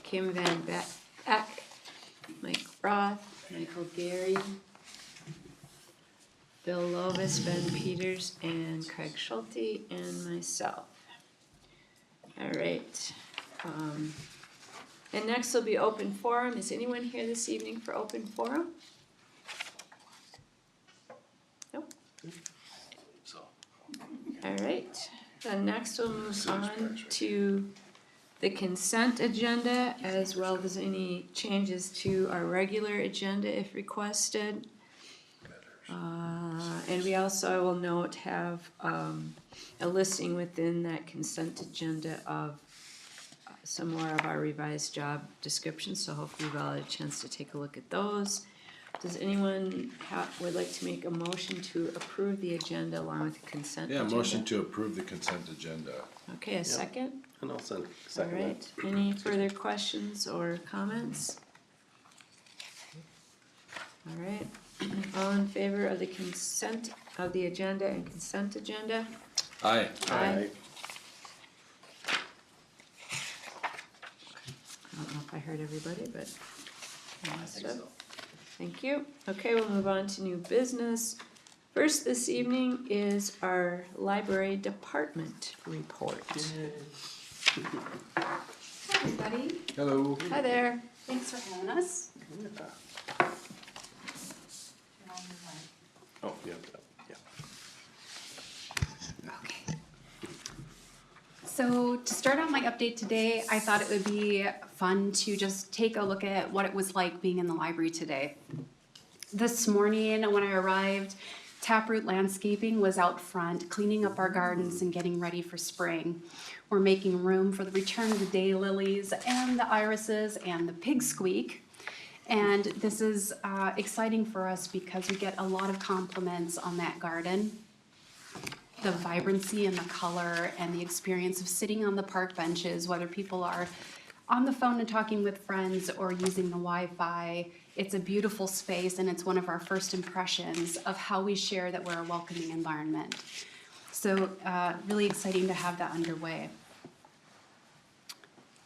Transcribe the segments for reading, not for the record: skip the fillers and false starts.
Kim Van Eck, Mike Roth, Michael Gary, Bill Lovis, Ben Peters, and Craig Schulte, and myself. All right. And next will be open forum. Is anyone here this evening for open forum? Nope. So. All right. Then next we'll move on to the consent agenda, as well as any changes to our regular agenda if requested. And we also, I will note, have a listing within that consent agenda of some more of our revised job descriptions, so hopefully we'll have a chance to take a look at those. Does anyone would like to make a motion to approve the agenda along with the consent agenda? Yeah, motion to approve the consent agenda. Okay, a second? And I'll second All that. right, any further questions or comments? All right, all in favor of the consent of the agenda and consent agenda? Aye. Aye. I don't know if I heard everybody, but most of. Thank you. Okay, we'll move on to new business. First this evening is our library department report. Hi, everybody. Hello. Hi there. Thanks for having us. Oh, yeah. Okay. So to start out my update today, I thought it would be fun to just take a look at what it was like being in the library today. This morning when I arrived, Taproot Landscaping was out front cleaning up our gardens and getting ready for spring. We're making room for the return of the daylilies and the irises and the pig squeak. And this is exciting for us because we get a lot of compliments on that garden. The vibrancy and the color and the experience of sitting on the park benches, whether people are on the phone and talking with friends or using the Wi-Fi. It's a beautiful space, and it's one of our first impressions of how we share that we're a welcoming environment. So really exciting to have that underway.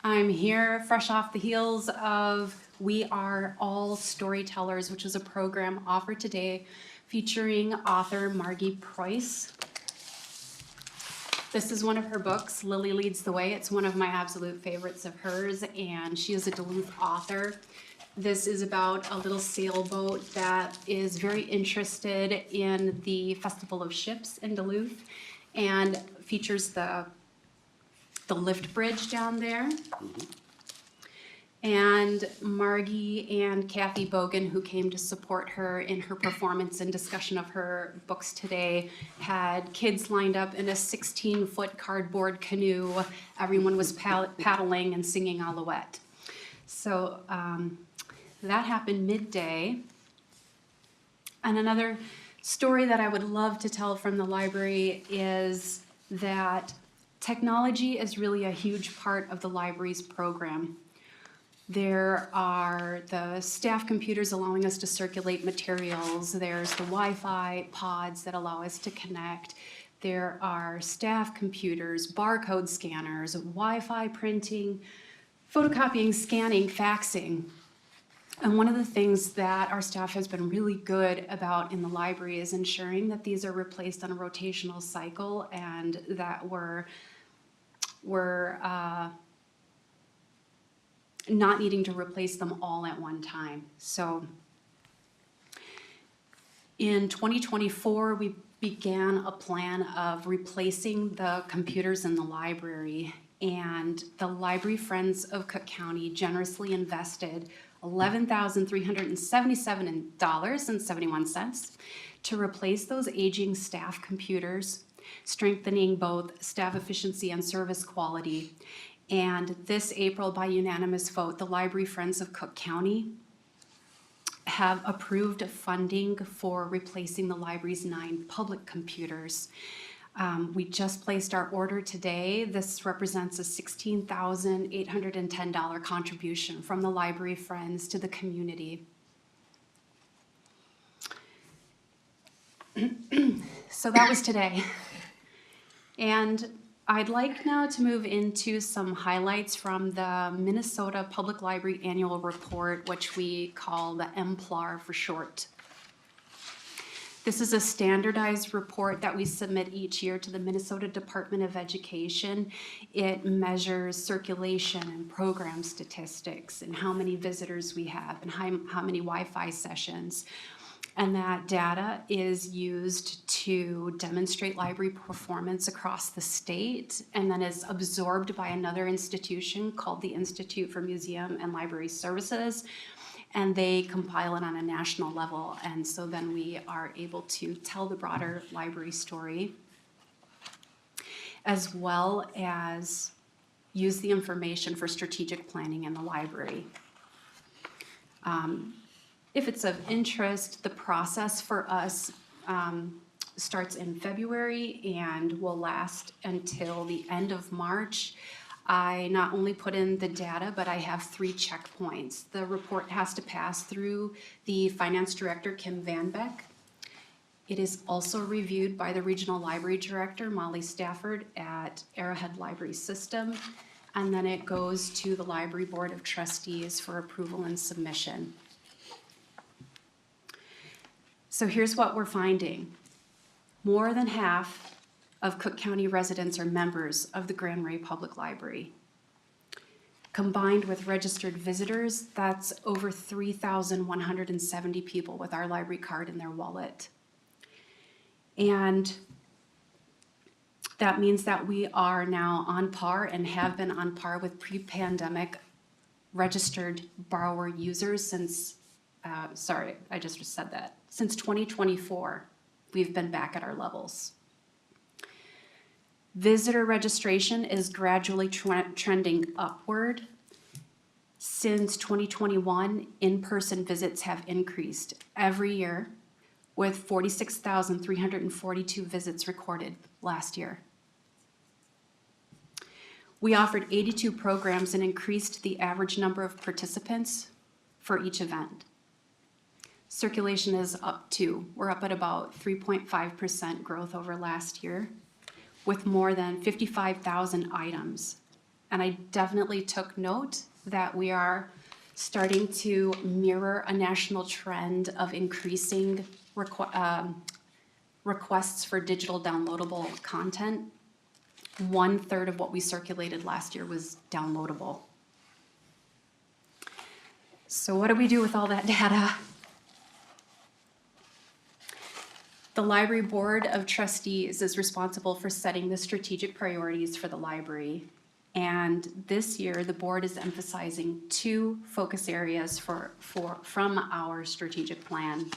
I'm here fresh off the heels of We Are All Storytellers, which is a program offered today featuring author Margie Preuss. This is one of her books, Lily Leads the Way. It's one of my absolute favorites of hers, and she is a Duluth author. This is about a little sailboat that is very interested in the Festival of Ships in Duluth and features the lift bridge down there. And Margie and Kathy Bogan, who came to support her in her performance and discussion of her books today, had kids lined up in a 16-foot cardboard canoe. Everyone was paddling and singing Alouette. So that happened midday. And another story that I would love to tell from the library is that technology is really a huge part of the library's program. There are the staff computers allowing us to circulate materials. There's the Wi-Fi pods that allow us to connect. There are staff computers, barcode scanners, Wi-Fi printing, photocopying, scanning, faxing. And one of the things that our staff has been really good about in the library is ensuring that these are replaced on a rotational cycle and that we're not needing to replace them all at one time. So in 2024, we began a plan of replacing the computers in the library, and the Library Friends of Cook County generously invested $11,377.71 to replace those aging staff computers, strengthening both staff efficiency and service quality. And this April, by unanimous vote, the Library Friends of Cook County have approved funding for replacing the library's 9 public computers. We just placed our order today. This represents a $16,810 contribution from the Library Friends to the community. So that was today. And I'd like now to move into some highlights from the Minnesota Public Library Annual Report, which we call the MPLAR for short. This is a standardized report that we submit each year to the Minnesota Department of Education. It measures circulation and program statistics and how many visitors we have and how many Wi-Fi sessions. And that data is used to demonstrate library performance across the state and then is absorbed by another institution called the Institute for Museum and Library Services. And they compile it on a national level, and so then we are able to tell the broader library story, as well as use the information for strategic planning in the library. If it's of interest, the process for us starts in February and will last until the end of March. I not only put in the data, but I have 3 checkpoints. The report has to pass through the finance director, Kim Van Beck. It is also reviewed by the regional library director, Molly Stafford, at Arrowhead Library System. And then it goes to the library board of trustees for approval and submission. So here's what we're finding. More than half of Cook County residents are members of the Grand Marais Public Library. Combined with registered visitors, that's over 3,170 people with our library card in their wallet. And that means that we are now on par and have been on par with pre-pandemic registered borrower users since, since 2024, we've been back at our levels. Visitor registration is gradually trending upward. Since 2021, in-person visits have increased every year, with 46,342 visits recorded last year. We offered 82 programs and increased the average number of participants for each event. Circulation is up too. We're up at about 3.5% growth over last year, with more than 55,000 items. And I definitely took note that we are starting to mirror a national trend of increasing requests for digital downloadable content. 1/3 of what we circulated last year was downloadable. So what do we do with all that data? The Library Board of Trustees is responsible for setting the strategic priorities for the library. And this year, the board is emphasizing 2 focus areas from our strategic plan.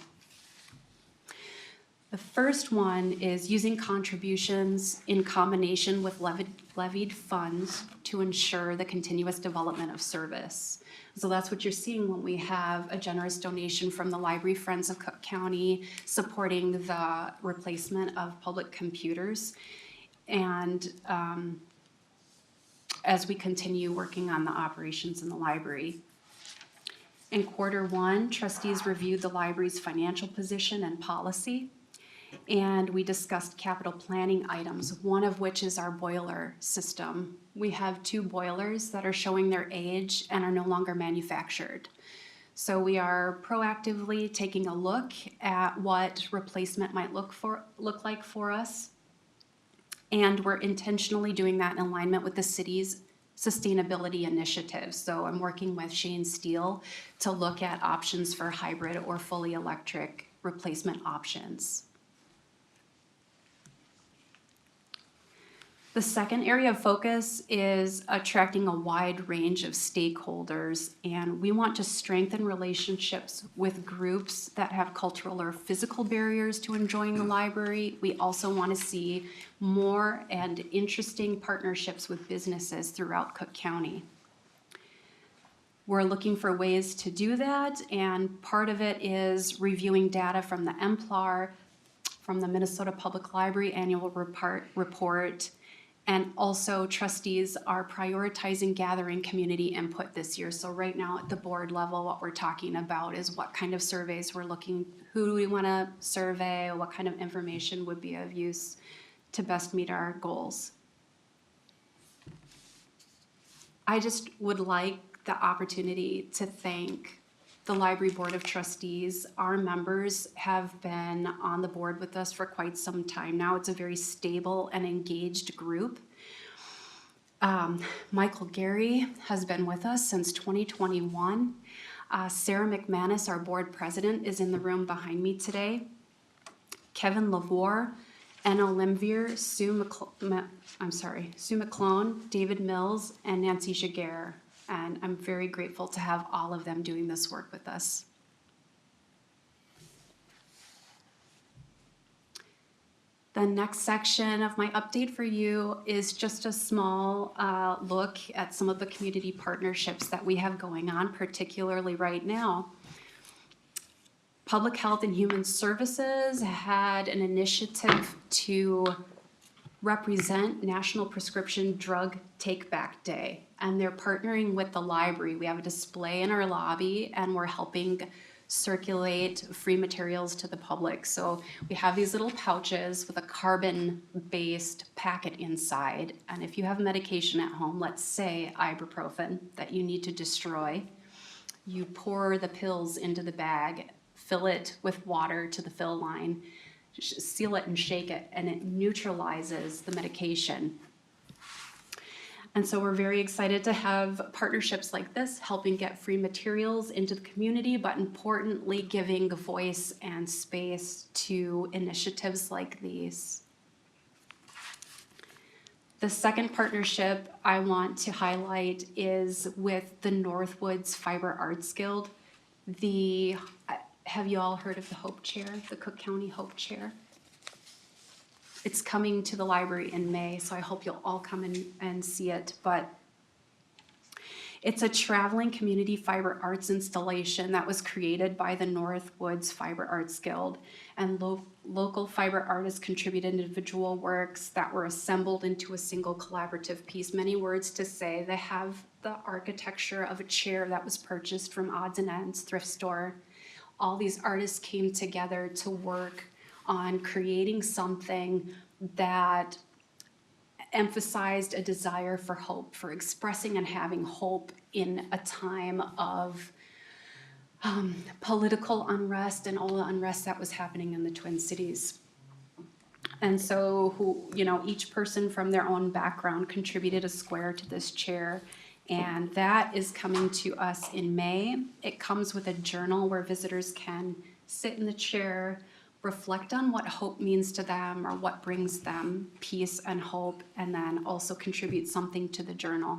The first one is using contributions in combination with levied funds to ensure the continuous development of service. So that's what you're seeing when we have a generous donation from the Library Friends of Cook County supporting the replacement of public computers. And as we continue working on the operations in the library. In Q1, trustees reviewed the library's financial position and policy, and we discussed capital planning items, one of which is our boiler system. We have 2 boilers that are showing their age and are no longer manufactured. So we are proactively taking a look at what replacement might look like for us. And we're intentionally doing that in alignment with the city's sustainability initiatives. So I'm working with Shane Steele to look at options for hybrid or fully electric replacement options. The second area of focus is attracting a wide range of stakeholders, and we want to strengthen relationships with groups that have cultural or physical barriers to enjoying the library. We also want to see more and interesting partnerships with businesses throughout Cook County. We're looking for ways to do that, and part of it is reviewing data from the MPLAR, from the Minnesota Public Library Annual Report, and also trustees are prioritizing gathering community input this year. So right now at the board level, what we're talking about is what kind of surveys we're looking, who do we want to survey, what kind of information would be of use to best meet our goals. I just would like the opportunity to thank the Library Board of Trustees. Our members have been on the board with us for quite some time now. It's a very stable and engaged group. Michael Gary has been with us since 2021. Sarah McManus, our board president, is in the room behind me today. Kevin Lavore, Enno Limvier, Sue McClone, David Mills, and Nancy Jaguar. And I'm very grateful to have all of them doing this work with us. The next section of my update for you is just a small look at some of the community partnerships that we have going on, particularly right now. Public Health and Human Services had an initiative to represent National Prescription Drug Take Back Day, and they're partnering with the library. We have a display in our lobby, and we're helping circulate free materials to the public. So we have these little pouches with a carbon-based packet inside, and if you have medication at home, let's say ibuprofen, that you need to destroy, you pour the pills into the bag, fill it with water to the fill line, seal it and shake it, and it neutralizes the medication. And so we're very excited to have partnerships like this, helping get free materials into the community, but importantly, giving voice and space to initiatives like these. The second partnership I want to highlight is with the Northwoods Fiber Arts Guild. Have you all heard of the Hope Chair, the Cook County Hope Chair? It's coming to the library in May, so I hope you'll all come in and see it. But it's a traveling community fiber arts installation that was created by the Northwoods Fiber Arts Guild. And local fiber artists contributed individual works that were assembled into a single collaborative piece. Many words to say. They have the architecture of a chair that was purchased from Odds and Ends thrift store. All these artists came together to work on creating something that emphasized a desire for hope, for expressing and having hope in a time of political unrest and all the unrest that was happening in the Twin Cities. And so, each person from their own background contributed a square to this chair. And that is coming to us in May. It comes with a journal where visitors can sit in the chair, reflect on what hope means to them or what brings them peace and hope, and then also contribute something to the journal.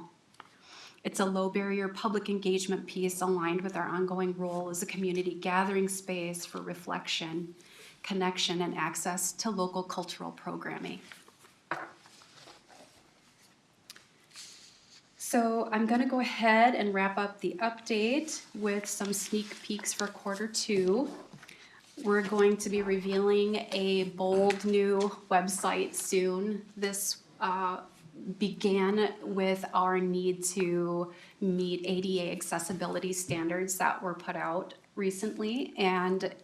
It's a low barrier public engagement piece aligned with our ongoing role as a community gathering space for reflection, connection, and access to local cultural programming. So I'm going to go ahead and wrap up the update with some sneak peeks for Q2. We're going to be revealing a bold new website soon. This began with our need to meet ADA accessibility standards that were put out recently, and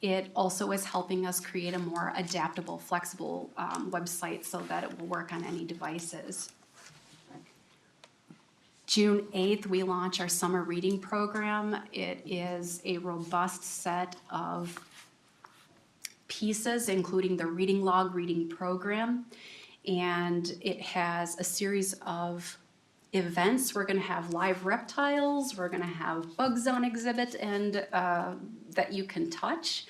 it also is helping us create a more adaptable, flexible website so that it will work on any devices. June 8th, we launch our summer reading program. It is a robust set of pieces, including the reading log reading program. And it has a series of events. We're going to have live reptiles. We're going to have bugs on exhibit and that you can touch.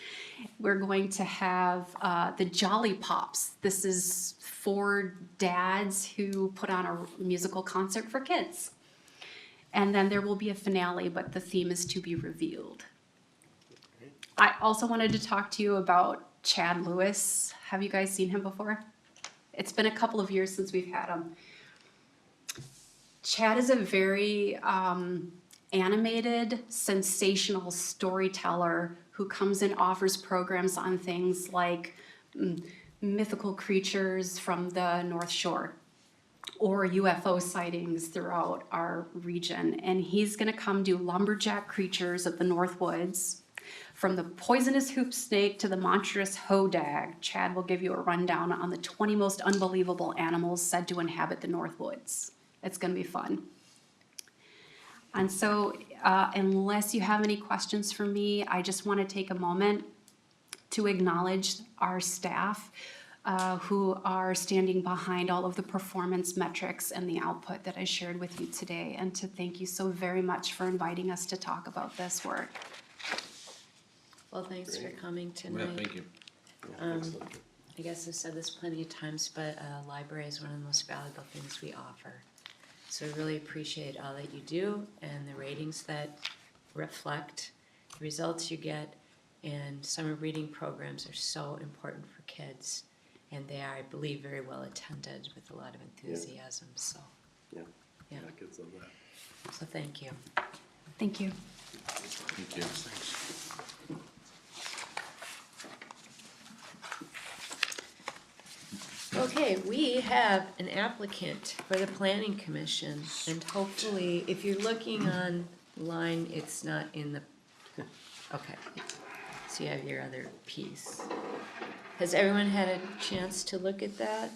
We're going to have the Jolly Pops. This is for dads who put on a musical concert for kids. And then there will be a finale, but the theme is to be revealed. I also wanted to talk to you about Chad Lewis. Have you guys seen him before? It's been a couple of years since we've had him. Chad is a very animated, sensational storyteller who comes and offers programs on things like mythical creatures from the North Shore or UFO sightings throughout our region. And he's gonna come do lumberjack creatures of the Northwoods. From the poisonous hoop snake to the monstrous hodag, Chad will give you a rundown on the 20 most unbelievable animals said to inhabit the Northwoods. It's gonna be fun. And so, unless you have any questions for me, I just want to take a moment to acknowledge our staff who are standing behind all of the performance metrics and the output that I shared with you today, and to thank you so very much for inviting us to talk about this work. Well, thanks for coming Yeah, tonight. thank you. I guess I've said this plenty of times, but a library is one of the most valuable things we offer. So I really appreciate all that you do and the ratings that reflect the results you get. And summer reading programs are so important for kids. And they are, I believe, very well attended with a lot of enthusiasm. So, Yeah. yeah. Kids love that. So thank you. Thank you. Thank you. Okay, we have an applicant for the planning commission, and hopefully, if you're looking online, it's not in the, okay. So you have your other piece. Has everyone had a chance to look at that?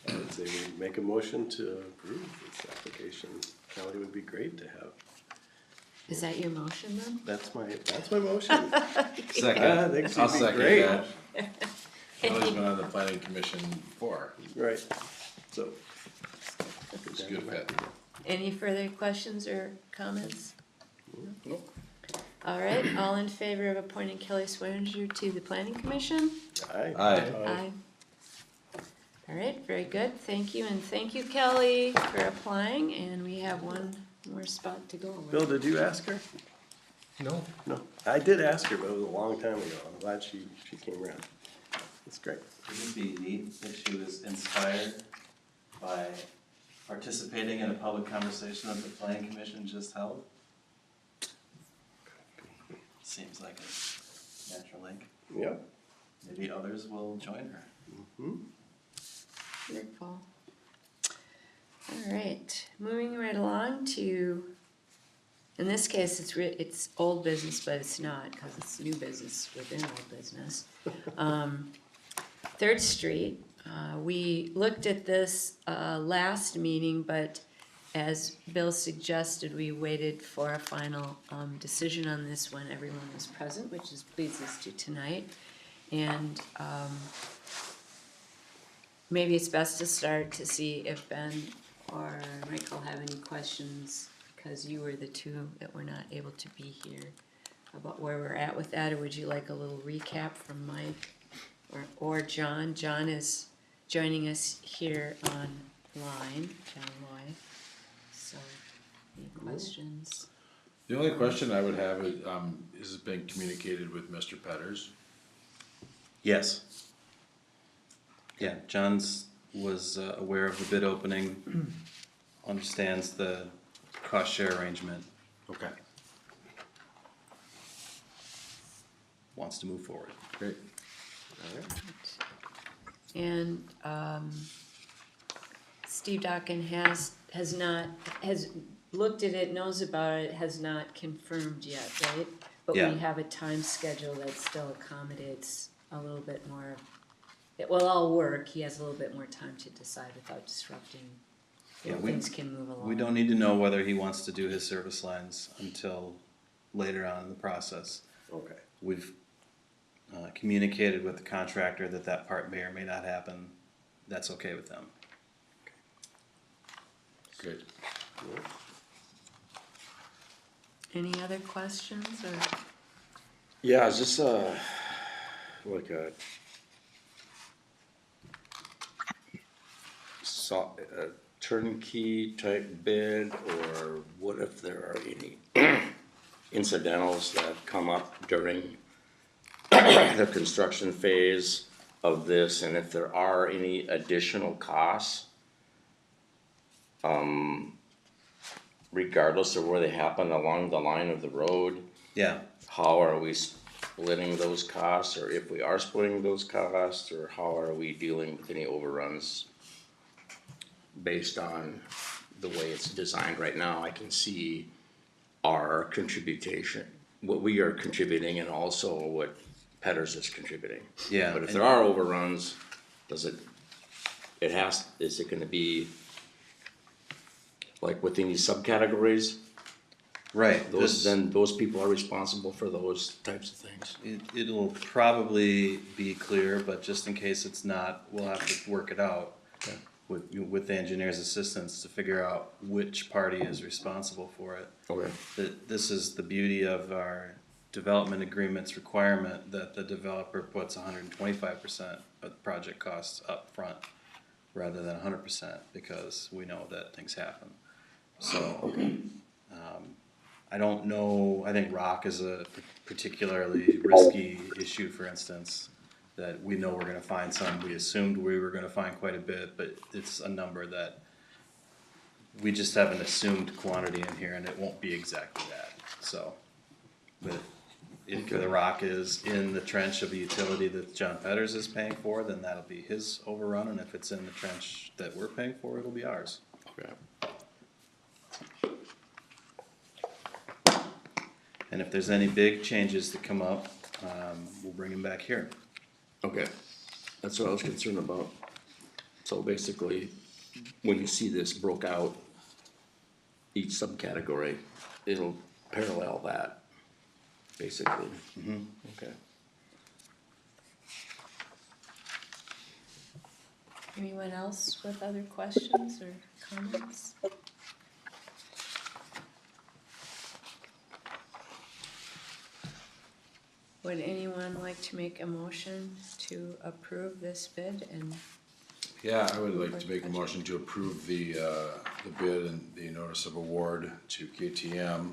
I would say we make a motion to approve this application. Kelly would be great to have. Is that your motion then? That's my motion. Second, I think she'd I'll be second great. that. Kelly's been on the planning commission before. Right, so. It's a good fit. Any further questions or comments? Nope. All right, all in favor of appointing Kelly Swearinger to the planning commission? Aye. Aye. Aye. All right, very good, thank you, and thank you, Kelly, for applying, and we have one more spot to go. Bill, did you ask her? No. No, I did ask her, but it was a long time ago. I'm glad she came around. That's great. Wouldn't it be neat if she was inspired by participating in a public conversation that the planning commission just held? Seems like a natural link. Yep. Maybe others will join her. Wonderful. All right, moving right along to, in this case, it's old business, but it's not, because it's new business within old business. 3rd Street, we looked at this last meeting, but as Bill suggested, we waited for a final decision on this when everyone was present, which is pleased us to tonight. And maybe it's best to start to see if Ben or Michael have any questions, because you were the two that were not able to be here, about where we're at with that, or would you like a little recap from Mike or John? John is joining us here online, John Loy. So, any questions? The only question I would have is it been communicated with Mr. Petters? Yes. Yeah, John's was aware of the bid opening, understands the cost share arrangement, Okay, wants to move forward. great. And Steve Dockin has looked at it, knows about it, has not confirmed yet, right? But Yeah. we have a time schedule that still accommodates a little bit more. It will all work. He has a little bit more time to decide without disrupting. Yeah, Things can move along. We don't need to know whether he wants to do his service lines until later on in the process. Okay. We've communicated with the contractor that that part may or may not happen. That's okay with them. Great. Any other questions or? Yeah, is this like a turnkey type bid, or what if there are any incidentals that come up during the construction phase of this, and if there are any additional costs, regardless of where they happen along the line of the road? Yeah, How are we splitting those costs, or if we are splitting those costs, or how are we dealing with any overruns based on the way it's designed right now? I can see our contribution, what we are contributing, and also what Petters is contributing. Yeah, But if and- there are overruns, is it gonna be like within these subcategories, Right, those people are responsible for those types of things. it'll probably be clear, but just in case it's not, we'll have to work it out Okay. with the engineer's assistance to figure out which party is responsible for it. Okay. This is the beauty of our development agreements requirement, that the developer puts 125% of the project costs up front rather than 100%, because we know that things happen. So, I don't know, I think rock is a particularly risky issue, for instance, that we know we're gonna find some, we assumed we were gonna find quite a bit, but it's a number that we just have an assumed quantity in here, and it won't be exactly that, so. But if the rock is in the trench of the utility that John Petters is paying for, then that'll be his overrun, and if it's in the trench that we're paying for, it'll be ours. Okay. And if there's any big changes that come up, we'll bring them back here. Okay, that's what I was concerned about. So basically, when you see this broke out, each subcategory, it'll parallel that, basically. Okay. Anyone else with other questions or comments? Would anyone like to make a motion to approve this bid and, Yeah, I would like to make a motion to approve the bid and the notice of award to KTM,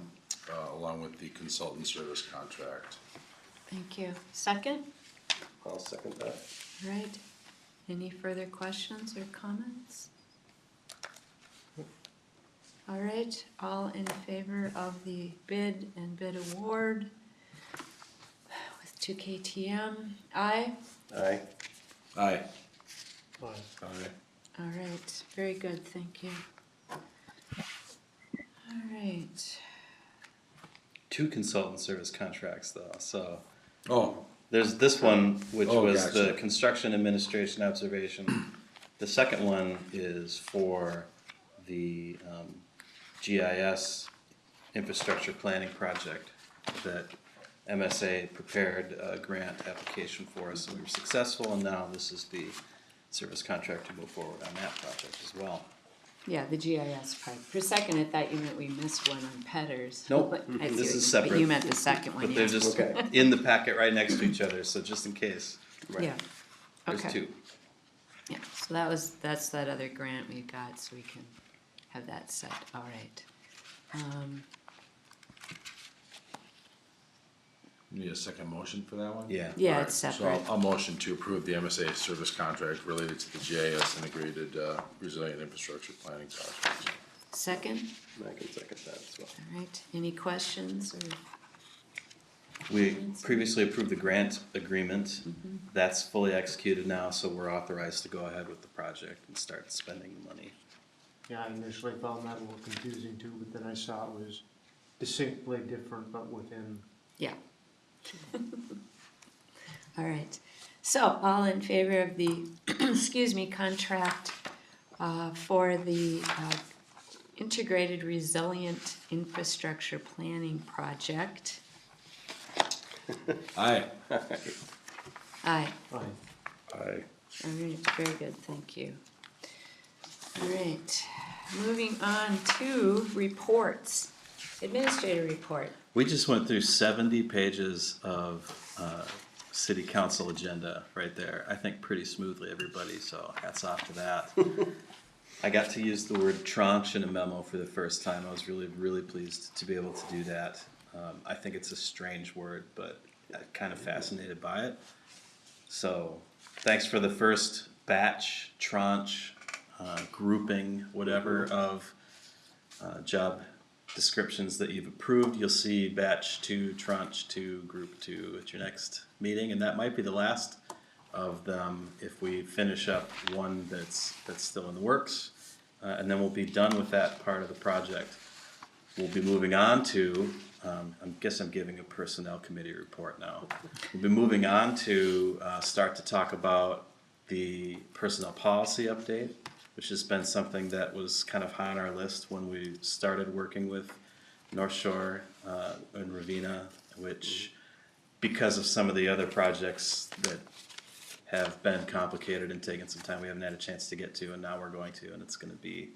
along with the consultant service contract. thank you. Second? I'll second that. All right. Any further questions or comments? All right, all in favor of the bid and bid award with 2KTM, aye? Aye. Aye. Aye. Aye. All right, very good, thank you. All right, 2 consultant service contracts though, so Oh, there's this one, which Oh, was the gotcha. construction administration observation. The second one is for the GIS infrastructure planning project that MSA prepared a grant application for us, and we were successful, and now this is the service contract to move forward on that project as well. yeah, the GIS part. For a second, I thought you meant we missed one on Petters. Nope, But I see this what is you- separate. But you meant the second one, But yeah. they're just Okay. in the packet right next to each other, so just in case, Yeah, there's okay. 2. Yeah, so that's that other grant we got, so we can have that set, all right. need a second motion for that one? Yeah. Yeah, Alright, it's so separate. I'll motion to approve the MSA service contract related to the GIS integrated resilient infrastructure planning project. Second, I can second that as well. all right, any questions or, We previously approved the grant agreement. That's fully executed now, so we're authorized to go ahead with the project and start spending the money. Yeah, I initially found that a little confusing too, but then I saw it was distinctly different, but within. yeah. All right, so all in favor of the, excuse me, contract for the integrated resilient infrastructure planning project? Aye. Aye. Aye. Aye. All right, very good, thank you. All right, moving on to reports. Administrator report. We just went through 70 pages of city council agenda right there. I think pretty smoothly, everybody, so hats off to that. I got to use the word tranche in a memo for the first time. I was really, really pleased to be able to do that. I think it's a strange word, but I'm kind of fascinated by it. So thanks for the first batch, tranche, grouping, whatever, of job descriptions that you've approved. You'll see batch 2, tranche 2, group 2 at your next meeting, and that might be the last of them if we finish up one that's still in the works, and then we'll be done with that part of the project. We'll be moving on to, I guess I'm giving a personnel committee report now. We'll be moving on to start to talk about the personnel policy update. which has been something that was kind of high on our list when we started working with North Shore and Ravina, which, because of some of the other projects that have been complicated and taken some time, we haven't had a chance to get to, and now we're going to, and it's going to be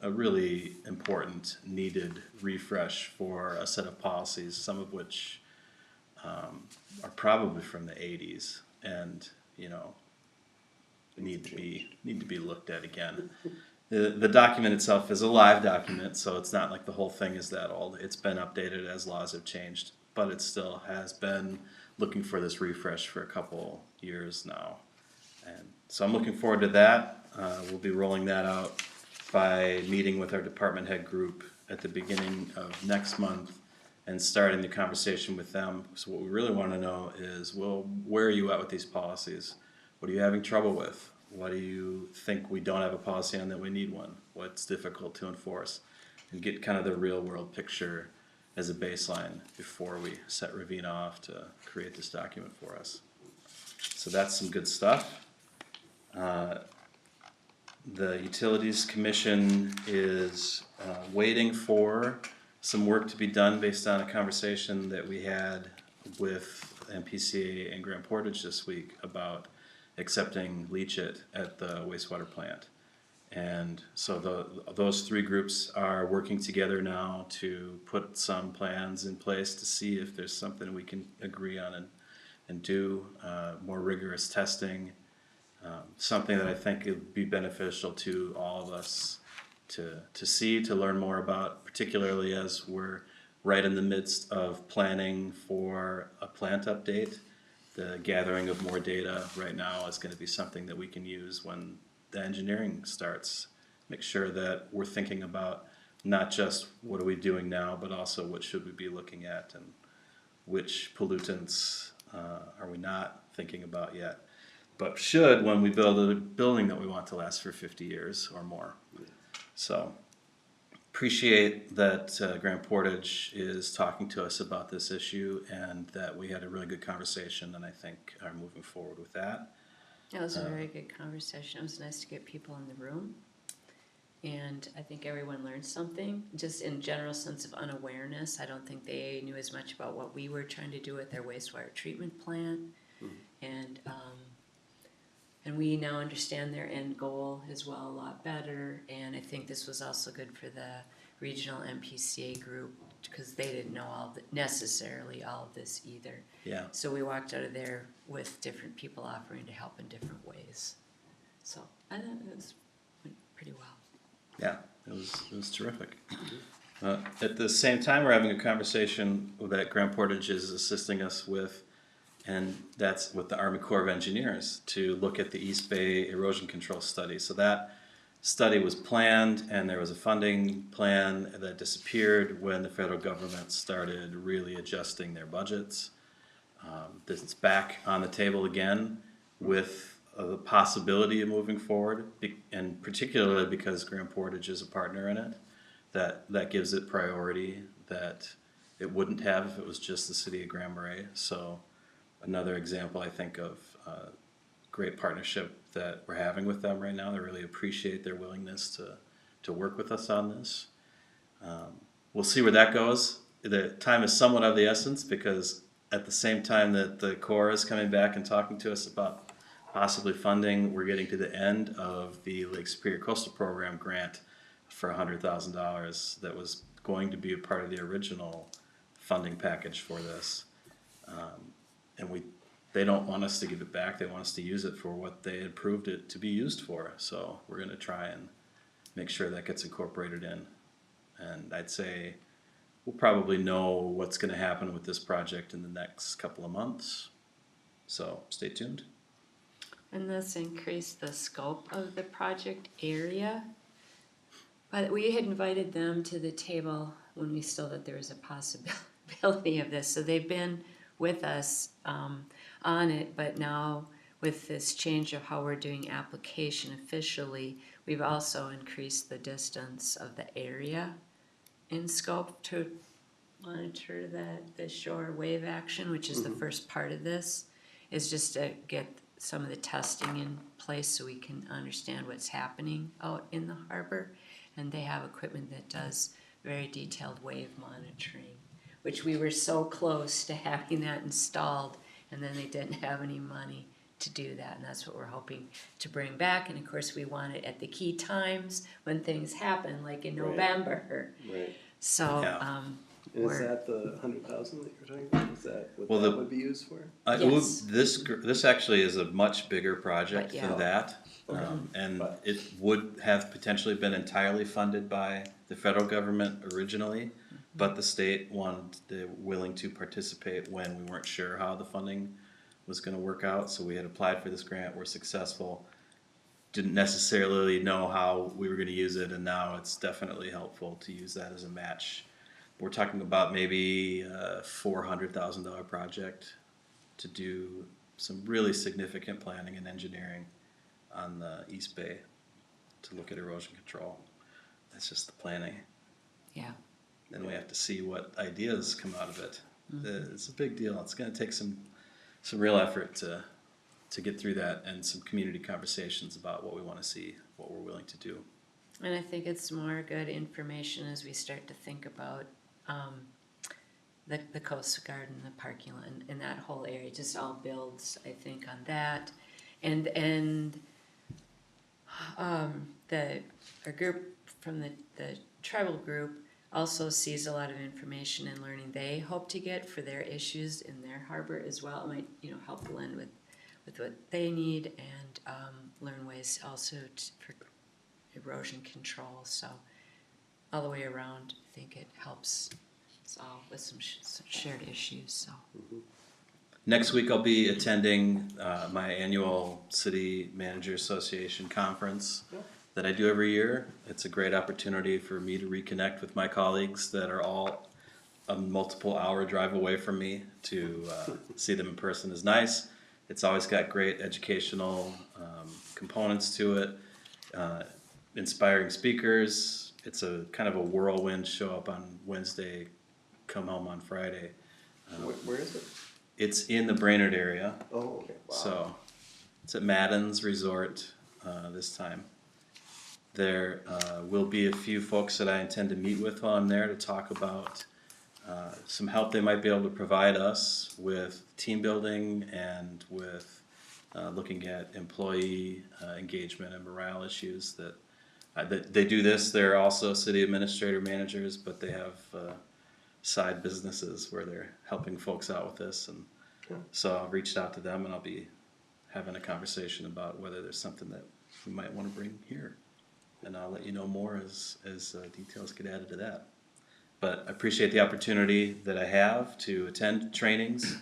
a really important, needed refresh for a set of policies, some of which are probably from the 80s, and need to be looked at again. The document itself is a live document, so it's not like the whole thing is that old. It's been updated as laws have changed, but it still has been looking for this refresh for a couple years now. And so I'm looking forward to that. We'll be rolling that out by meeting with our department head group at the beginning of next month and starting the conversation with them. So what we really want to know is, well, where are you at with these policies? What are you having trouble with? What do you think we don't have a policy on that we need one? What's difficult to enforce? And get kind of the real world picture as a baseline before we set Ravina off to create this document for us. So that's some good stuff. The Utilities Commission is waiting for some work to be done based on a conversation that we had with MPCA and Grand Portage this week about accepting leachate at the wastewater plant. And so those three groups are working together now to put some plans in place to see if there's something we can agree on and do more rigorous testing. Something that I think would be beneficial to all of us to see, to learn more about, particularly as we're right in the midst of planning for a plant update. The gathering of more data right now is going to be something that we can use when the engineering starts. Make sure that we're thinking about not just what are we doing now, but also what should we be looking at and which pollutants are we not thinking about yet, but should when we build a building that we want to last for 50 years or more. So appreciate that Grand Portage is talking to us about this issue and that we had a really good conversation, and I think are moving forward with that. It was a very good conversation. It was nice to get people in the room. And I think everyone learned something, just in general sense of unawareness. I don't think they knew as much about what we were trying to do with their wastewater treatment plant. And we now understand their end goal as well a lot better. And I think this was also good for the regional MPCA group because they didn't know necessarily all of this either. Yeah. So we walked out of there with different people offering to help in different ways. So I thought it went pretty well. Yeah, it was terrific. At the same time, we're having a conversation that Grand Portage is assisting us with, and that's with the Army Corps of Engineers to look at the East Bay erosion control study. So that study was planned, and there was a funding plan that disappeared when the federal government started really adjusting their budgets. This is back on the table again with the possibility of moving forward, and particularly because Grand Portage is a partner in it, that gives it priority that it wouldn't have if it was just the city of Grand Marais. So another example, I think, of great partnership that we're having with them right now. They really appreciate their willingness to work with us on this. We'll see where that goes. The time is somewhat of the essence because at the same time that the Corps is coming back and talking to us about possibly funding, we're getting to the end of the Lake Superior Coastal Program grant for $100,000 that was going to be a part of the original funding package for this. And they don't want us to give it back. They want us to use it for what they approved it to be used for. So we're going to try and make sure that gets incorporated in. And I'd say we'll probably know what's going to happen with this project in the next couple of months. So stay tuned. And this increased the scope of the project area. But we had invited them to the table when we saw that there was a possibility of this. So they've been with us on it, but now with this change of how we're doing application officially, we've also increased the distance of the area in scope to monitor the shore wave action, which is the first part of this, is just to get some of the testing in place so we can understand what's happening out in the harbor. And they have equipment that does very detailed wave monitoring, which we were so close to having that installed, and then they didn't have any money to do that, and that's what we're hoping to bring back. And of course, we want it at the key times when things happen, like in Right. November. Right. So, Yeah. And is We're- that the 100,000 that you're talking about? Is that what Well, that the- would be used for? Yes. This actually is a much bigger project But yeah. than that. And it would have potentially been entirely funded by the federal government originally, but the state they're willing to participate when we weren't sure how the funding was gonna work out, so we had applied for this grant, we're successful. Didn't necessarily know how we were gonna use it, and now it's definitely helpful to use that as a match. We're talking about maybe a $400,000 project to do some really significant planning and engineering on the East Bay to look at erosion control. That's just the planning. yeah, Then we have to see what ideas come out of it. It's a big deal. It's gonna take some real effort to get through that, and some community conversations about what we wanna see, what we're willing to do. and I think it's more good information as we start to think about the Coast Guard and the parking lot and that whole area. Just all builds, I think, on that, and our group from the tribal group also sees a lot of information and learning they hope to get for their issues in their harbor as well. It might, help blend with what they need, and learn ways also for erosion control. So all the way around, I think it helps us all with some shared issues. So Next week, I'll be attending my annual City Manager Association conference that I do every year. It's a great opportunity for me to reconnect with my colleagues that are all a multiple hour drive away from me. To see them in person is nice. It's always got great educational components to it, inspiring speakers. It's a kind of a whirlwind. Show up on Wednesday, come home on Friday. Where is it? It's in the Brainerd area. Oh, okay. Wow. So it's at Madden's Resort this time. There will be a few folks that I intend to meet with while I'm there to talk about some help they might be able to provide us with team building and with looking at employee engagement and morale issues. That they do this. They're also city administrator managers, but they have side businesses where they're helping folks out with this, and so I've reached out to them, and I'll be having a conversation about whether there's something that we might want to bring here, and I'll let you know more as details get added to that. But I appreciate the opportunity that I have to attend trainings.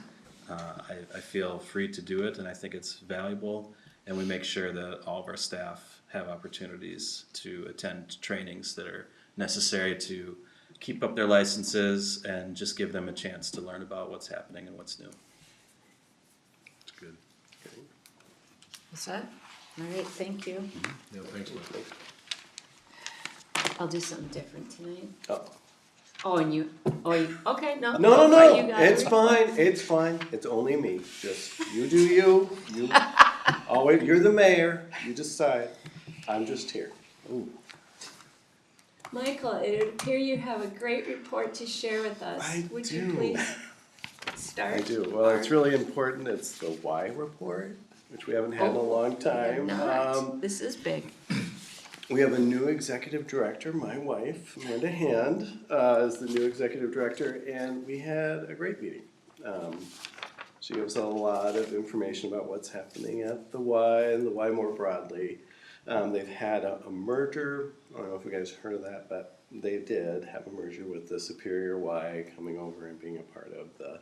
I feel free to do it, and I think it's valuable, and we make sure that all of our staff have opportunities to attend trainings that are necessary to keep up their licenses and just give them a chance to learn about what's happening and what's new. It's good. is that all right? Thank you. Yeah, thanks, Mike. I'll do something different tonight. Oh. Okay, no. No, Oh, you got it's it. fine, it's fine, it's only me, just, you do you, always, you're the mayor, you decide, I'm just here. Ooh. Michael, it would appear you have a great report to share with us. I Would do. you please start? I do, well, it's really important, it's the Y report, which we haven't had in a long time. Not. This is big. We have a new executive director, my wife, Amanda Hand, is the new executive director, and we had a great meeting. She gave us a lot of information about what's happening at the Y and the Y more broadly. They've had a merger, I don't know if you guys heard of that, but they did have a merger with the Superior Y coming over and being a part of the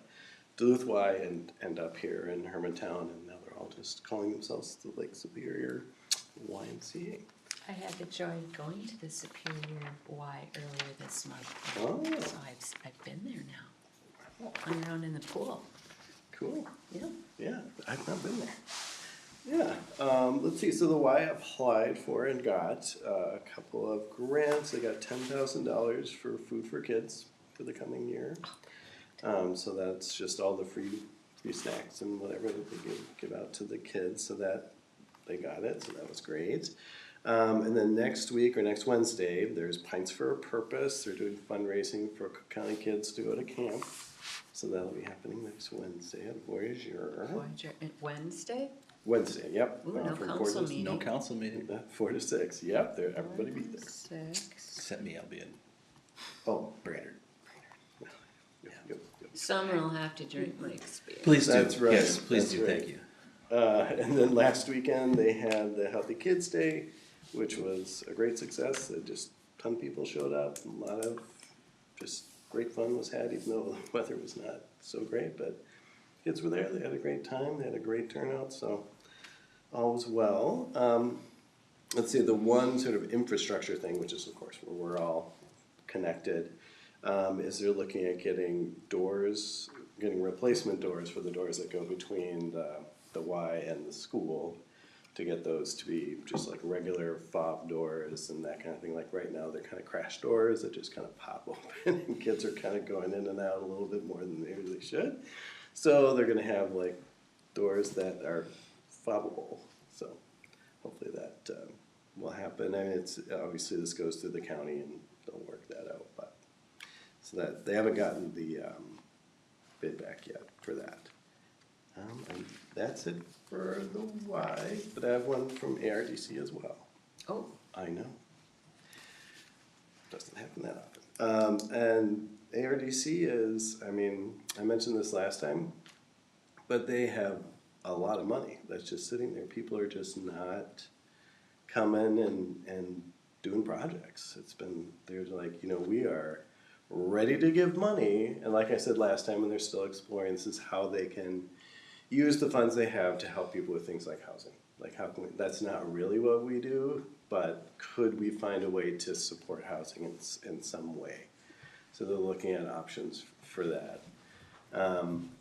Duluth Y and end up here in Hermantown, and now they're all just calling themselves the Lake Superior YMCA. I had the joy of going to the Superior Y earlier this month. Oh. So I've been there now. I'm around in the pool. Cool. Yeah. Yeah, I've not been there. Yeah, let's see, so the Y applied for and got a couple of grants. They got $10,000 for Food for Kids for the coming year. So that's just all the free free snacks and whatever that they give out to the kids, so that they got it, so that was great. And then next week or next Wednesday, there's Pints for a Purpose. They're doing fundraising for Cook County kids to go to camp. So that'll be happening next Wednesday at Voyager. Wednesday? Wednesday, yep. Ooh, no from council 4 to- meeting. No council meeting. 4 to 6, yep, there, everybody be there. 6. Except me, I'll be in Oh, Brainerd. yep. Summer will have to drink Mike's beer. Please do. That's right. Yes, please That's do. right. Thank you. And then last weekend, they had the Healthy Kids Day, which was a great success. Just a ton of people showed up, a lot of just great fun was had, even though the weather was not so great. But kids were there, they had a great time, they had a great turnout, so all was well. Let's see, the one sort of infrastructure thing, which is of course where we're all connected, is they're looking at getting doors, getting replacement doors for the doors that go between the Y and the school, to get those to be just like regular fob doors and that kind of thing. Like right now, they're kind of crash doors that just kind of pop open and kids are kind of going in and out a little bit more than they really should. So they're gonna have like doors that are fobbable. So hopefully that will happen. I mean, it's obviously this goes through the county and they'll work that out, but so that they haven't gotten the bid back yet for that. And that's it for the Y, but I have one from ARDC as well. Oh, I know. Doesn't happen that often. And ARDC is, I mean, I mentioned this last time, but they have a lot of money that's just sitting there. People are just not coming and doing projects. It's been, there's like, we are ready to give money. And like I said last time, and they're still exploring, this is how they can use the funds they have to help people with things like housing. Like how can we, that's not really what we do, but could we find a way to support housing in some way? So they're looking at options for that.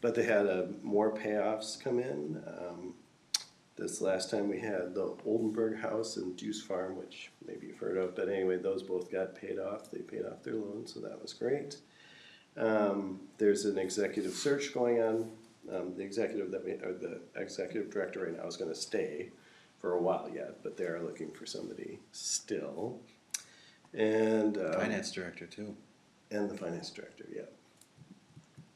But they had more payoffs come in. This last time we had the Oldenburg House and Juice Farm, which maybe you've heard of, but anyway, those both got paid off. They paid off their loans, so that was great. There's an executive search going on. The executive director right now is going to stay for a while yet, but they are looking for somebody still. And Finance director too. and the finance director, yeah.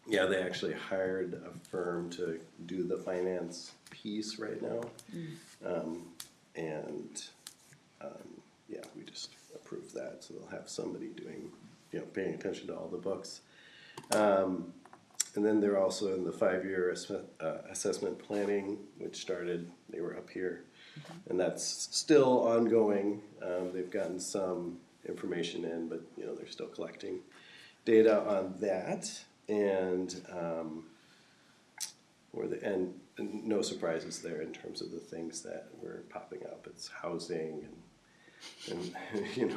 Yeah, they actually hired a firm to do the finance piece right now. Yeah, we just approved that, so they'll have somebody doing, paying attention to all the books. And then they're also in the 5-year assessment planning, which started, they were up here. And that's still ongoing. They've gotten some information in, but they're still collecting data on that. And and no surprises there in terms of the things that were popping up. It's housing and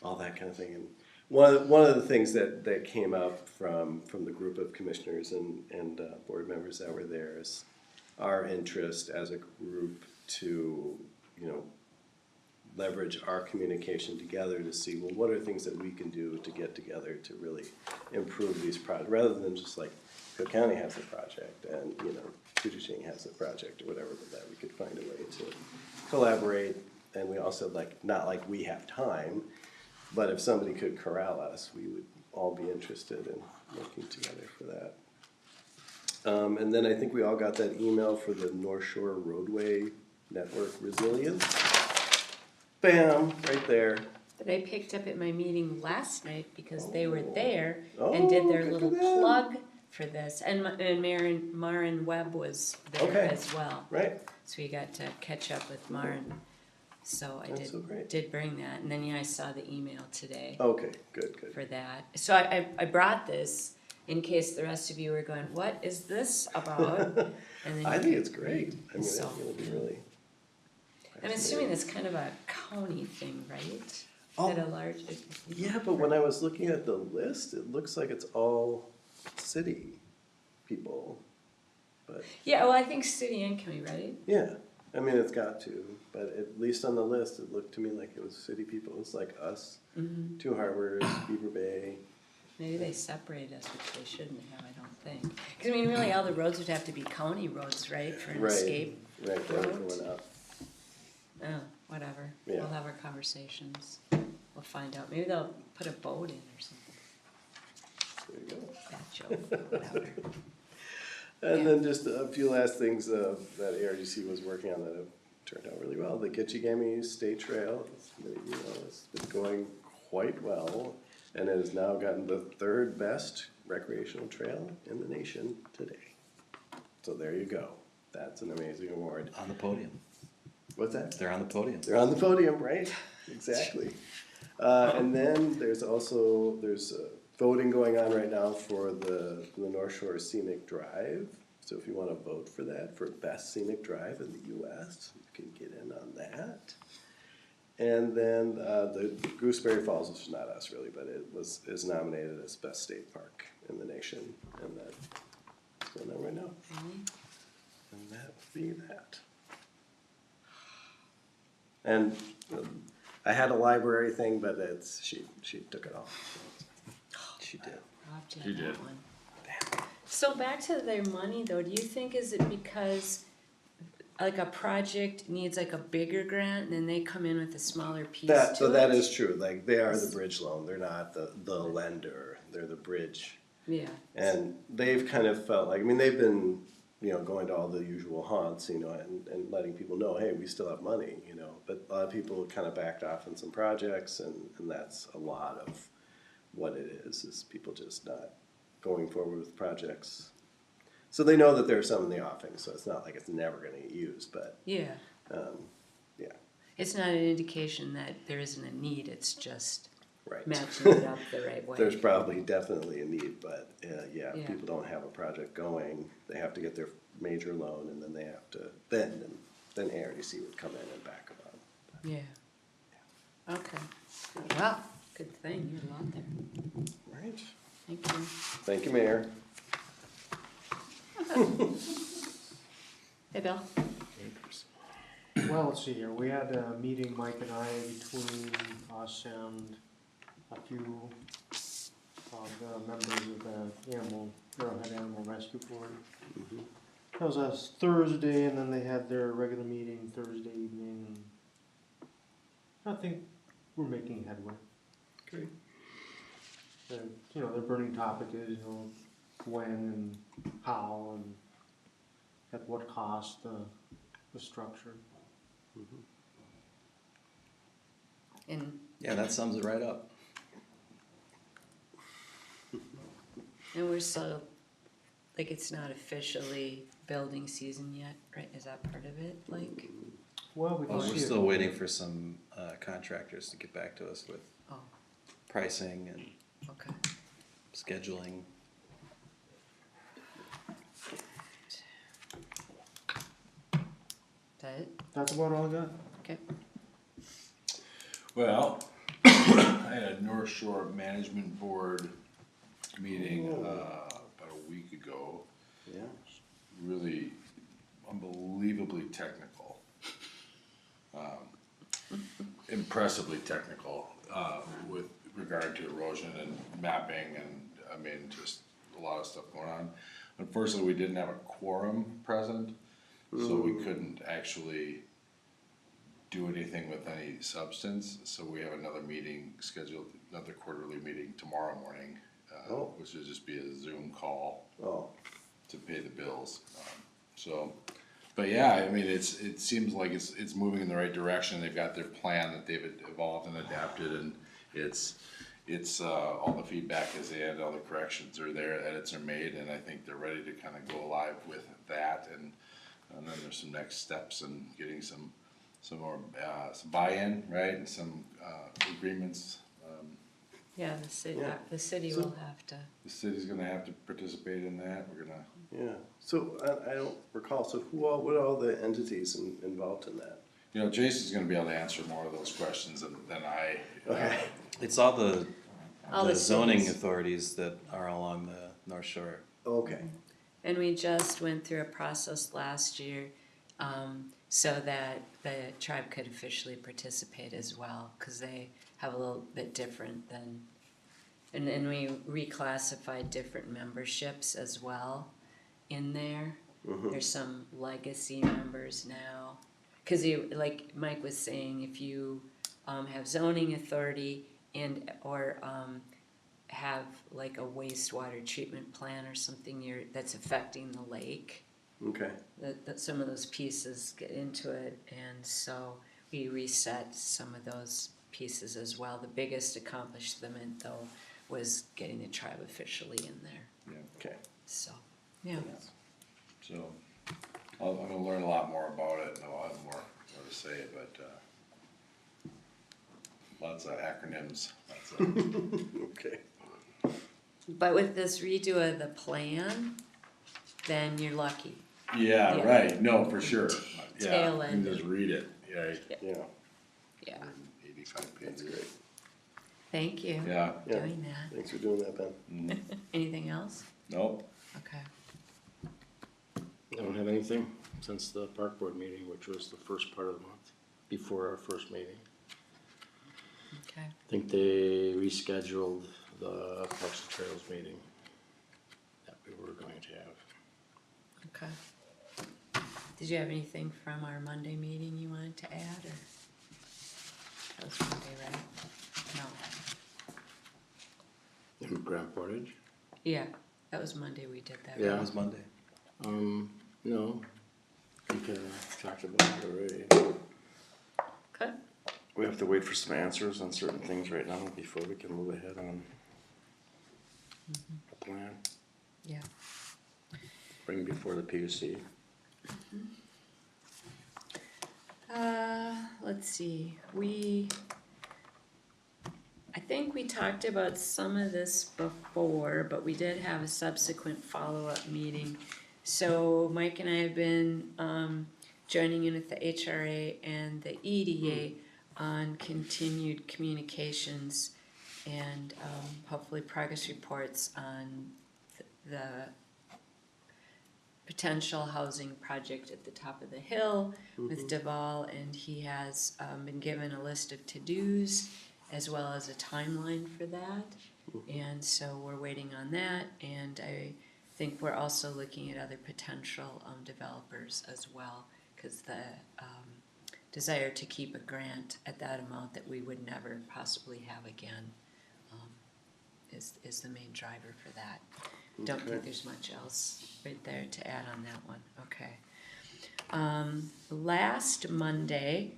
all that kind of thing. And one of the things that came up from the group of commissioners and board members that were there is our interest as a group to leverage our communication together to see, well, what are things that we can do to get together to really improve these projects, rather than just like Cook County has a project and Tutuching has a project or whatever, but that we could find a way to collaborate. And we also not like we have time, but if somebody could corral us, we would all be interested in working together for that. And then I think we all got that email for the North Shore Roadway Network Resilience. Bam, right there. that I picked up at my meeting last night because they were there Oh, and did their good little for them. plug for this. And Maren Webb was there Okay. as well. Right. So we got to catch up with Maren. So I That's so great. did bring that. And then I saw the email today Okay, good. for that. So I brought this in case the rest of you were going, what is this about? And then I think it's great. I mean, So- it's gonna be really. I'm assuming that's kind of a county thing, right? Oh, That a large. Yeah, but when I was looking at the list, it looks like it's all city people. But Yeah, well, I think city and county, right? yeah, I mean, it's got to, but at least on the list, it looked to me like it was city people. It was like us, Mm-hmm. Two Harbors, Beaver Bay. Maybe they separate us, which they shouldn't have, I don't think. Cause I mean, really, all the roads would have to be county roads, right, for an Right. escape? Right, that was going up. Oh, whatever, Yeah. we'll have our conversations, we'll find out, maybe they'll put a boat in or something, There you go. bad joke, whatever. And Yeah. then just a few last things that ARDC was working on that have turned out really well. The Gitchigami State Trail, as many of you know, has been going quite well and has now gotten the third best recreational trail in the nation today. So there you go. That's an amazing award. On the podium. What's that? They're on the podium. They're on the podium, right? Exactly. And then there's also, voting going on right now for the North Shore Scenic Drive. So if you wanna vote for that, for best scenic drive in the US, you can get in on that. And then, the Gooseberry Falls, which is not us really, but is nominated as best state park in the nation, and that's going on right now. And that would be that. And I had a library thing, but she took it off. She did. Rob did You that did. one. So back to their money though, do you think is it because like a project needs like a bigger grant and then they come in with a smaller piece to it? So that is true, like, they are the bridge loan, they're not the lender, they're the bridge. Yeah, And they've kind of felt like, I mean, they've been, going to all the usual haunts, and letting people know, hey, we still have money, but a lot of people kind of backed off on some projects, and that's a lot of what it is people just not going forward with projects. So they know that there's some in the offing, so it's not like it's never gonna get used, but, yeah. yeah, It's not an indication that there isn't a need, it's just right. matching it up the right way. There's probably definitely a need, but, Yeah. if people don't have a project going, they have to get their major loan, and then they have to, then ARDC would come in and back them up. Yeah. Okay. Well, good thing, you're a lot there. Right. Thank you. Thank you, Mayor. Hey, Bill. Well, let's see here, we had a meeting, Mike and I, between us and a few of the members of the Arrowhead Animal Rescue Board. That was last Thursday, and then they had their regular meeting Thursday evening, and I think we're making headway. Great. Their burning topic is, when and how and at what cost, the structure. And, Yeah, that sums it right up. and we're still, like, it's not officially building season yet, right? Is that part of it, like? Well, we can Well, see we're it. still waiting for some contractors to get back to us with Oh, pricing and okay. scheduling. Is that it? That's about all I got. Okay. Well, I had a North Shore Management Board meeting, about a week ago. Yeah. Really unbelievably technical. Impressively technical, with regard to erosion and mapping and, I mean, just a lot of stuff going on. Unfortunately, we didn't have a quorum present, so we couldn't actually do anything with any substance, so we have another meeting scheduled, another quarterly meeting tomorrow morning, Oh. which will just be a Zoom call Oh, to pay the bills. But yeah, I mean, it seems like it's moving in the right direction. They've got their plan that they've evolved and adapted, and it's all the feedback is in, all the corrections are there, edits are made, and I think they're ready to kind of go live with that, and then there's some next steps and getting some more, some buy-in, right, and some, agreements. Yeah, the Yeah. city So- will have to. The city's gonna have to participate in that, we're gonna, yeah. So I don't recall, so what are all the entities involved in that? Jason's gonna be able to answer more of those questions than I. Okay. It's all the All the zoning cities. authorities that are along the North Shore. Okay. And we just went through a process last year, so that the tribe could officially participate as well, cause they have a little bit different than And then we reclassified different memberships as well in there. There's some legacy members now. Cause you, like Mike was saying, if you, have zoning authority and, or, have like a wastewater treatment plan or something that's affecting the lake, Okay, that some of those pieces get into it, and so we reset some of those pieces as well. The biggest accomplishment though was getting the tribe officially in there, okay. so, yeah. So, I'm gonna learn a lot more about it, and I'll have more to say, but, lots of acronyms, Okay. But with this redo of the plan, then you're lucky. Yeah, Yeah. right, no, for sure, yeah, Tail you can end. just read it, yeah, Yeah, Yeah, 85 that's pages. great. thank you Yeah, for Yeah. doing that. Thanks for doing that, Ben. Anything else? nope, Okay. I don't have anything since the park board meeting, which was the first part of the month, before our first meeting. Okay. I think they rescheduled the Parks and Trails meeting that we were going to have. Okay. Did you have anything from our Monday meeting you wanted to add, or? That was Monday, right? No. In Grand Portage? Yeah, that was Monday we did that. Yeah. That was Monday. No, I think I talked about it already. Okay. We have to wait for some answers on certain things right now before we can move ahead on a plan, Yeah. bring before the PUC. Let's see, I think we talked about some of this before, but we did have a subsequent follow-up meeting. So Mike and I have been, joining in with the HRA and the EDA on continued communications and, hopefully progress reports on the potential housing project at the top of the hill with Deval, and he has been given a list of to-dos as well as a timeline for that. And so we're waiting on that, and I think we're also looking at other potential developers as well, because the desire to keep a grant at that amount that we would never possibly have again is the main driver for that. Don't Okay. think there's much else right there to add on that one, okay. Last Monday,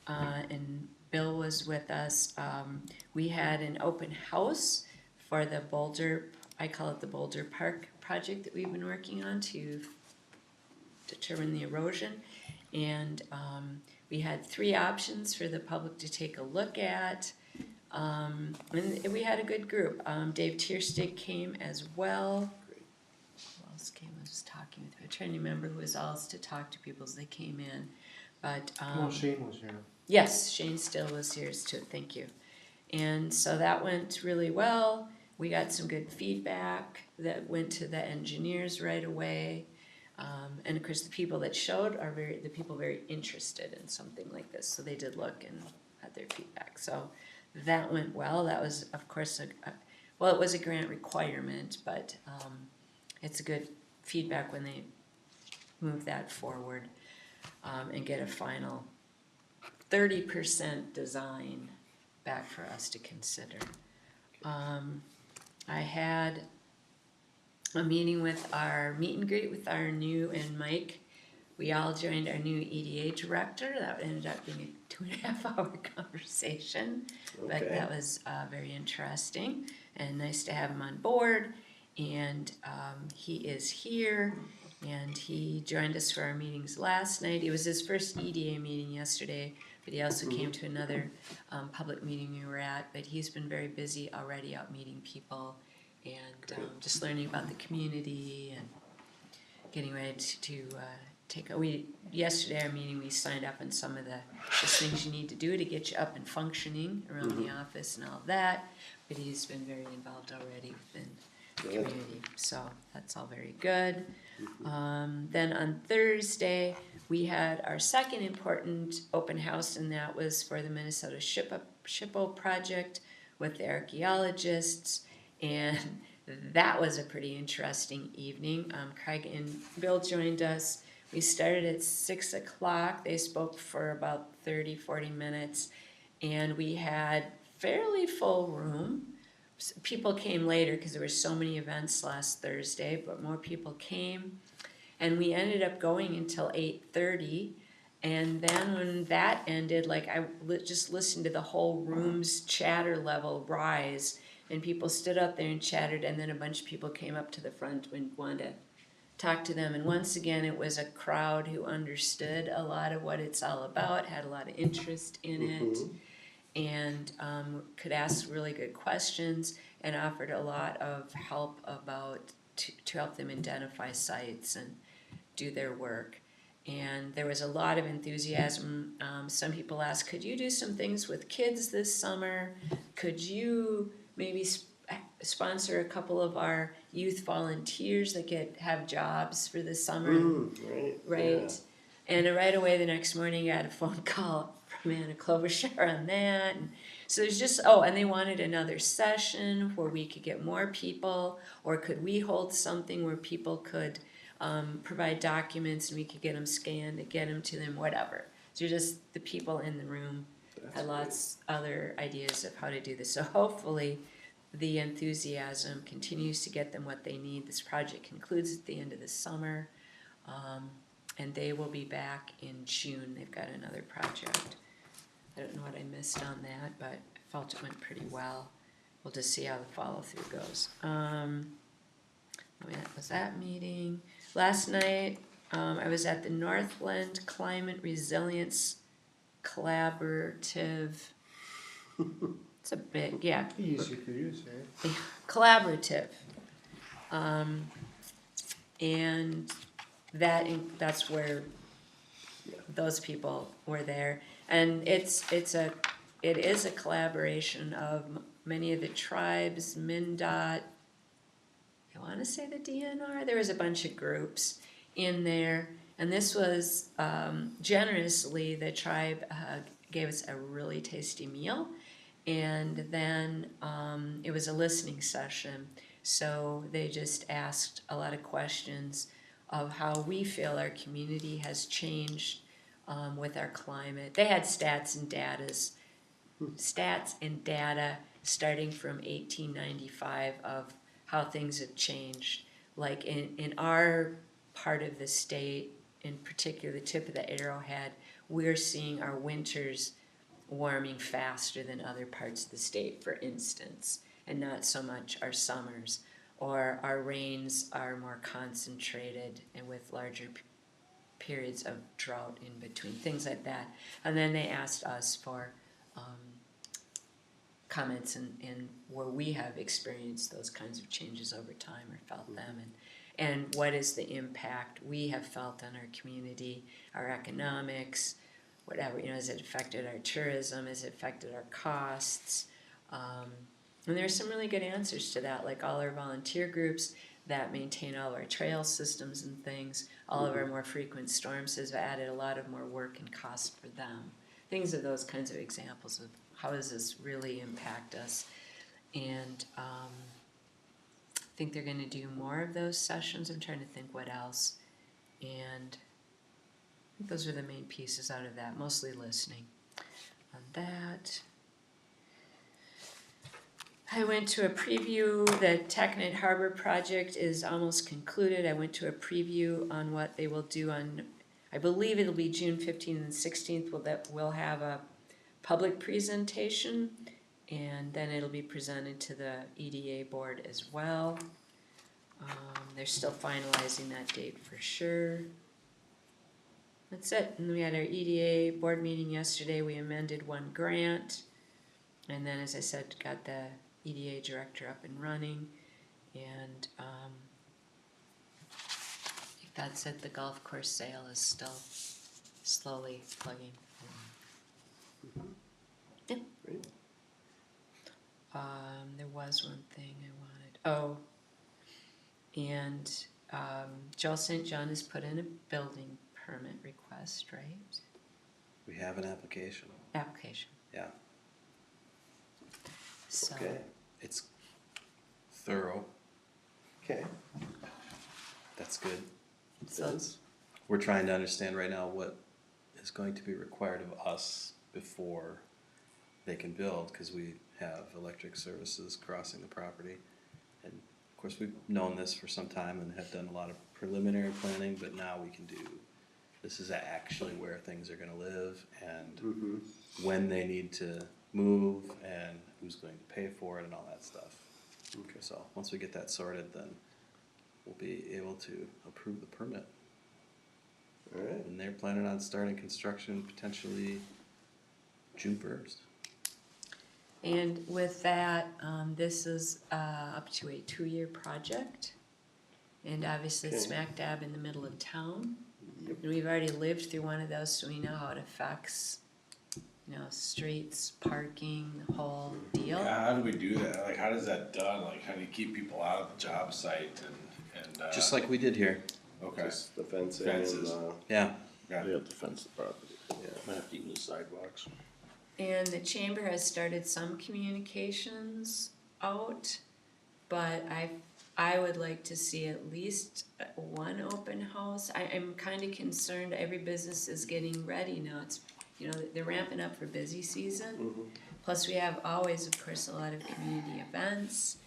and Bill was with us, we had an open house for the Boulder, I call it the Boulder Park project that we've been working on to determine the erosion. And we had 3 options for the public to take a look at. And we had a good group. Dave Tierstig came as well. Who else came? I was just talking with, I'm trying to remember who was else to talk to people as they came in. But Well, Shane was here. yes, Shane Still was here too, thank you. And so that went really well. We got some good feedback that went to the engineers right away. And of course, the people that showed are the people very interested in something like this, so they did look and had their feedback. So that went well. That was, of course, well, it was a grant requirement, but it's a good feedback when they move that forward and get a final 30% design back for us to consider. I had a meeting with our meet and greet with our new, and Mike, we all joined our new EDA director. That ended up being a 2.5 hour conversation, but Okay. that was very interesting and nice to have him on board. And he is here, and he joined us for our meetings last night. It was his first EDA meeting yesterday, but he also came to another public meeting we were at. But he's been very busy already out meeting people and just learning about the community and getting ready to take. Yesterday our meeting we signed up on some of the just things you need to do to get you up and functioning around the office and all of that. But he's been very involved already within the Good. community, so that's all very good. Then on Thursday we had our second important open house, and that was for the Minnesota SHPO project with the archaeologists. And that was a pretty interesting evening. Craig and Bill joined us. We started at 6 o'clock. They spoke for about 30, 40 minutes. And we had fairly full room. People came later because there were so many events last Thursday, but more people came. And we ended up going until 8:30. And then when that ended, like just listened to the whole room's chatter level rise. And people stood up there and chattered, and then a bunch of people came up to the front and wanted to talk to them. And once again, it was a crowd who understood a lot of what it's all about, had a lot of interest in it, and could ask really good questions, and offered a lot of help to help them identify sites and do their work. And there was a lot of enthusiasm. Some people asked, could you do some things with kids this summer? Could you maybe sponsor a couple of our youth volunteers that have jobs for the summer? Right. Right. And right away the next morning I got a phone call from Anna Klobuchar on that. And so there's just, and they wanted another session where we could get more people, or could we hold something where people could provide documents and we could get them scanned and get them to them, whatever. So just the people in the room had lots other ideas of how to do this. So hopefully the enthusiasm continues to get them what they need. This project concludes at the end of the summer, and they will be back in June. They've got another project. I don't know what I missed on that, but I felt it went pretty well. We'll just see how the follow-through goes. That was that meeting. Last night, I was at the Northland Climate Resilience Collaborative. It's a big, yeah. Easy for you to say. Collaborative. And that's where those people were there. And it is a collaboration of many of the tribes, MnDOT, I want to say the DNR. There was a bunch of groups in there, and this was generously the tribe gave us a really tasty meal, and then it was a listening session. So they just asked a lot of questions of how we feel our community has changed with our climate. They had stats and data starting from 1895 of how things have changed. Like in our part of the state, in particular the tip of the Arrowhead, we're seeing our winters warming faster than other parts of the state, for instance, and not so much our summers. Or our rains are more concentrated and with larger periods of drought in between, things like that. And then they asked us for comments and where we have experienced those kinds of changes over time or felt them, and what is the impact we have felt on our community, our economics, whatever, has it affected our tourism, has it affected our costs? And there's some really good answers to that, like all our volunteer groups that maintain all of our trail systems and things, all of our more frequent storms has added a lot of more work and cost for them. Things of those kinds of examples of how does this really impact us. And I think they're going to do more of those sessions. I'm trying to think what else. And I think those are the main pieces out of that, mostly listening on that. I went to a preview. The TechNet Harbor project is almost concluded. I went to a preview on what they will do on, I believe it'll be June 15th and 16th. We'll have a public presentation, and then it'll be presented to the EDA board as well. They're still finalizing that date for sure. That's it. And we had our EDA board meeting yesterday. We amended one grant, and then, as I said, got the EDA director up and running, and I think that's it. The golf course sale is still slowly plugging along. Yeah. Great. There was one thing I wanted. And Joel St. John has put in a building permit request, right? We have an application. Application. Yeah. So Okay. It's thorough. Okay. That's good. So, Does. We're trying to understand right now what is going to be required of us before they can build, because we have electric services crossing the property. And of course, we've known this for some time and have done a lot of preliminary planning, but now we can do, this is actually where things are gonna live and Mm-hmm. when they need to move and who's going to pay for it and all that stuff. Okay. So, once we get that sorted, then we'll be able to approve the permit. All right. And they're planning on starting construction potentially June 1st. and with that, this is up to a 2-year project. And obviously it's Okay. smack dab in the middle of town. Yep. And we've already lived through one of those, so we know how it affects, streets, parking, the whole deal. Yeah, how do we do that? Like, how does that done? Like, how do you keep people out of the job site and Just like we did here. okay. Just the fencing and, Fences. Yeah. Got We it. have to fence the property. Might have to use the sidewalks. And the chamber has started some communications out, but I would like to see at least one open house. I'm kinda concerned every business is getting ready now. It's, they're ramping up for busy season. Mhm. Plus we have always, of course, a lot of community events,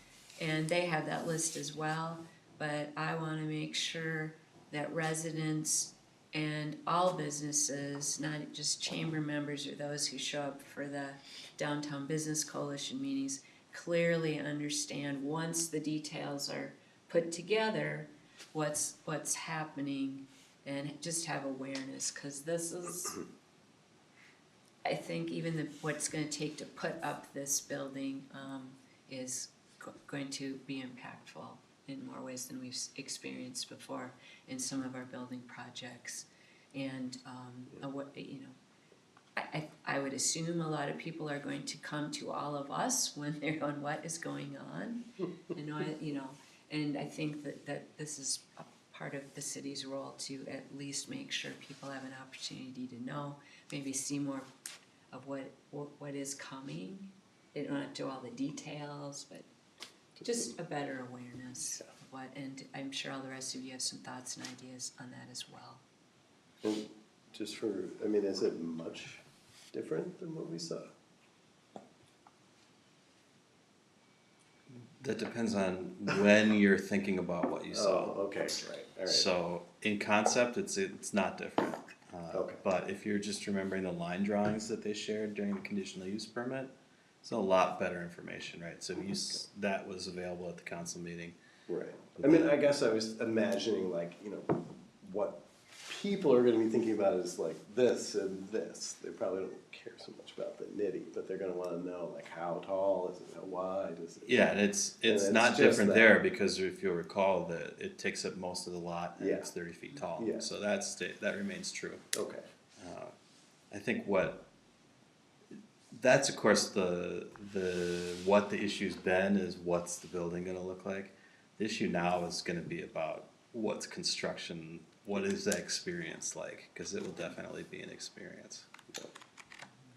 and they have that list as well. But I wanna make sure that residents and all businesses, not just chamber members or those who show up for the Downtown Business Coalition meetings, clearly understand once the details are put together, what's happening, and just have awareness, cause this is, I think even what's gonna take to put up this building, is going to be impactful in more ways than we've experienced before in some of our building projects. And, I would assume a lot of people are going to come to all of us when they're on what is going on. And I think that this is a part of the city's role to at least make sure people have an opportunity to know, maybe see more of what is coming. They don't have to do all the details, but just a better awareness of what, and I'm sure all the rest of you have some thoughts and ideas on that as well. And just for, is it much different than what we saw? That depends on when you're thinking about what you saw. Oh, okay, right, all right. So in concept, it's not different. Okay. But if you're just remembering the line drawings that they shared during the conditional use permit, it's a lot better information, right? So that was available at the council meeting. Right. I guess I was imagining what people are gonna be thinking about is like this and this. They probably don't care so much about the nitty, but they're gonna wanna know like how tall is it, how wide is it? Yeah, and it's it's not just different that. there because if you'll recall that it takes up most of the lot and Yeah. it's 30 feet tall. Yeah. So that remains true. Okay. I think that's of course what the issue's been is what's the building gonna look like. The issue now is gonna be about what's construction, what is that experience like, cause it will definitely be an experience.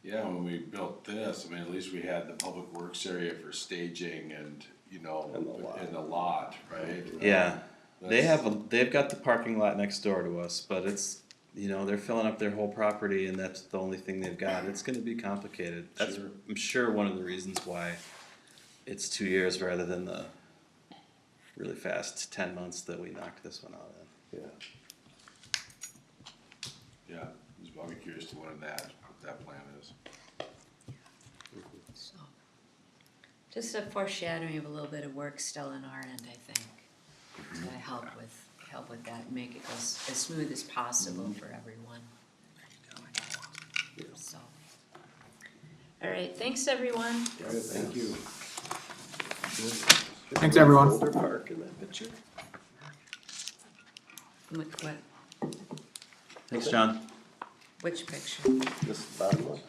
Yeah, when we built this, at least we had the public works area for staging and, And the lot. the lot, right? Yeah, That's- they've got the parking lot next door to us, but it's, they're filling up their whole property and that's the only thing they've got. It's gonna be complicated. That's, Sure. I'm sure one of the reasons why it's 2 years rather than the really fast 10 months that we knocked this one out in. Yeah. Yeah, I'll be curious to learn that plan is. So, just a foreshadowing of a little bit of work still on our end, I think, to help with that and make it go as smooth as possible for everyone. So, all right, thanks, everyone. All right, thank you. Thanks, everyone. Boulder Park in that picture. What, Thanks, John. which picture? This bottom one.